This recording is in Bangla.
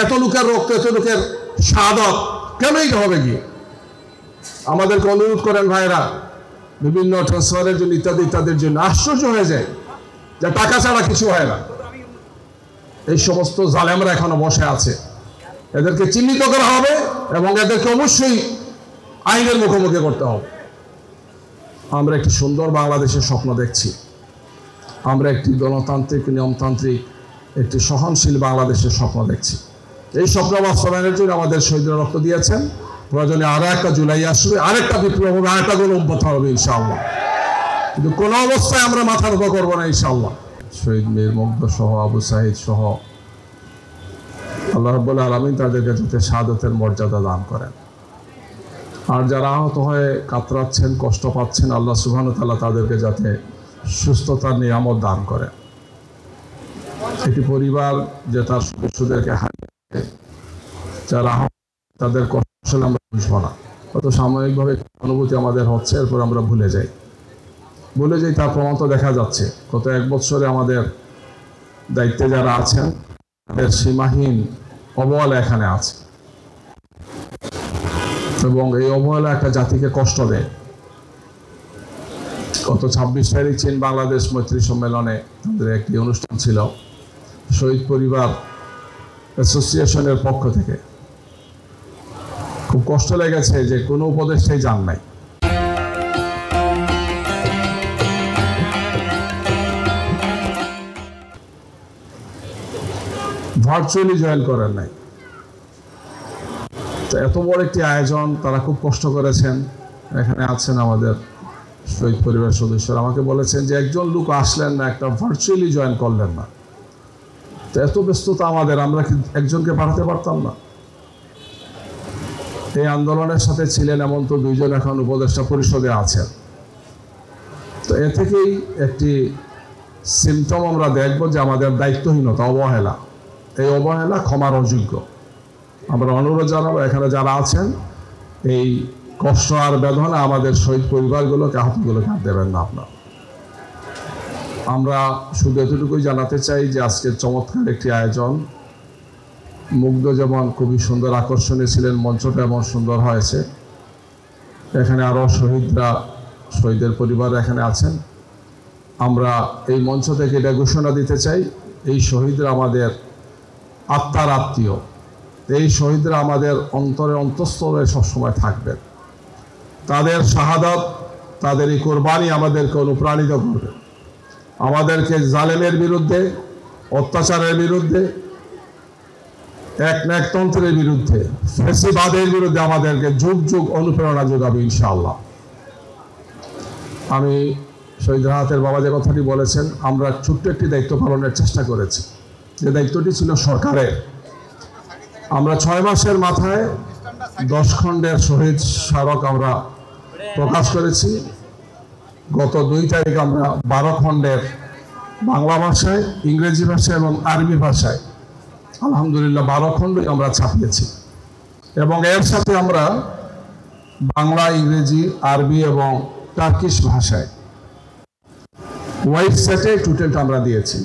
এত লোকের রক্ত, এত লোকের শাহাদত কেন এটা হবে কি? আমাদেরকে অনুরোধ করেন ভাইরা বিভিন্ন ট্রান্সফারের জন্য ইত্যাদি ইত্যাদির জন্য। আশ্চর্য হয়ে যায় যে টাকা ছাড়া কিছু হয় না। এই সমস্ত জালেমরা এখনো বসে আছে, এদেরকে চিহ্নিত করা হবে এবং এদেরকে অবশ্যই আইনের মুখোমুখি করতে হবে। আমরা একটি সুন্দর বাংলাদেশের স্বপ্ন দেখছি, আমরা একটি গণতান্ত্রিক, নিয়মতান্ত্রিক, একটি সহনশীল বাংলাদেশের স্বপ্ন দেখছি। এই স্বপ্ন বাস্তবায়নের জন্য আমাদের শহীদরা রক্ত দিয়েছেন। প্রয়োজনে আরো একটা জুলাই আসবে, আরেকটা বিপ্লব হবে, আরেকটা গণঅভ্যুত্থান হবে ইনশাআল্লাহ। কিন্তু কোনো অবস্থায় আমরা মাথা নত করবো না ইনশাআল্লাহ। শহীদ মীর মুগ্ধ সহ, আবু সাঈদ সহ আল্লাহ রাব্বুল আলামিন তাদেরকে যাতে শাহাদাতের মর্যাদা দান করেন। আর যারা আহত হয়ে কাতরাচ্ছেন, কষ্ট পাচ্ছেন, আল্লাহ সুবহানাহু ওয়া তাআলা তাদেরকে যাতে সুস্থতার নিয়ামত দান করেন। একটি পরিবার যে তার সদস্যদেরকে হারিয়ে, যারা তাদের কষ্ট আমরা বুঝবো না, কত সাময়িকভাবে অনুভূতি আমাদের হচ্ছে, এরপর আমরা ভুলে যাই। তার প্রমাণ তো দেখা যাচ্ছে। গত 1 বছরে আমাদের দায়িত্বে যারা আছেন তাদের সীমাহীন অবহেলা এখানে আছে, এবং এই অবহেলা একটা জাতিকে কষ্ট দেয়। গত 26 তারিখ চীন বাংলাদেশ মৈত্রী সম্মেলনে তাদের একটি অনুষ্ঠান ছিল শহীদ পরিবার অ্যাসোসিয়েশনের পক্ষ থেকে। খুব কষ্ট লেগেছে যে কোনো উপদেষ্টাই যান নাই। ভার্চুয়ালি জয়েন করেন নাই। তো এত বড় একটি আয়োজন, তারা খুব কষ্ট করেছেন। এখানে আছেন আমাদের শহীদ পরিবার সদস্যরা, আমাকে বলেছেন যে একজন লোক আসলেন না, একটা ভার্চুয়ালি জয়েন করলেন না। তো এত ব্যস্ততা আমাদের, আমরা কি একজনকে পাঠাতে পারতাম না? এই আন্দোলনের সাথে ছিলেন এমন তো 2 জন এখন উপদেষ্টা পরিষদে আছেন। তো এ থেকেই একটি সিমটম আমরা দেখব যে আমাদের দায়িত্বহীনতা, অবহেলা। এই অবহেলা ক্ষমার অযোগ্য। আমরা অনুরোধ জানাবো এখানে যারা আছেন, এই কষ্ট আর বেদনা আমাদের শহীদ পরিবারগুলোকে, আহতগুলোকে আর দেবেন না আপনার। আমরা শুধু এতটুকুই জানাতে চাই যে আজকের চমৎকার একটি আয়োজন। মুগ্ধ যেমন খুবই সুন্দর আকর্ষণীয় ছিলেন, মঞ্চটা এমন সুন্দর হয়েছে। এখানে আরও শহীদের পরিবার এখানে আছেন। আমরা এই মঞ্চ থেকে এটা ঘোষণা দিতে চাই, এই শহীদরা আমাদের আত্মার আত্মীয়। এই শহীদরা আমাদের অন্তরে, অন্তঃস্থলে সবসময় থাকবেন। তাদের শাহাদাত, তাদের এই কোরবানি আমাদেরকে অনুপ্রাণিত করবে। আমাদেরকে জালেমের বিরুদ্ধে, অত্যাচারের বিরুদ্ধে, একনায়কতন্ত্রের বিরুদ্ধে, ফ্যাসিবাদের বিরুদ্ধে আমাদেরকে যুগ যুগ অনুপ্রেরণা যোগাবে ইনশাআল্লাহ। আমি শহীদ রাহাতের বাবা যে কথাটি বলেছেন, আমরা ছোট্ট একটি দায়িত্ব পালনের চেষ্টা করেছি। যে দায়িত্বটি ছিল সরকারের। আমরা 6 মাসের মাথায় 10 খণ্ডের শহীদ স্মারক আমরা প্রকাশ করেছি। গত 2 তারিখ আমরা 12 খণ্ডের বাংলা ভাষায়, ইংরেজি ভাষায় এবং আরবি ভাষায় আলহামদুলিল্লাহ 12 খণ্ডই আমরা ছাপিয়েছি। এবং এর সাথে আমরা বাংলা, ইংরেজি, আরবি এবং টার্কিশ ভাষায় ওয়েবসাইটে টোটালটা আমরা দিয়েছি।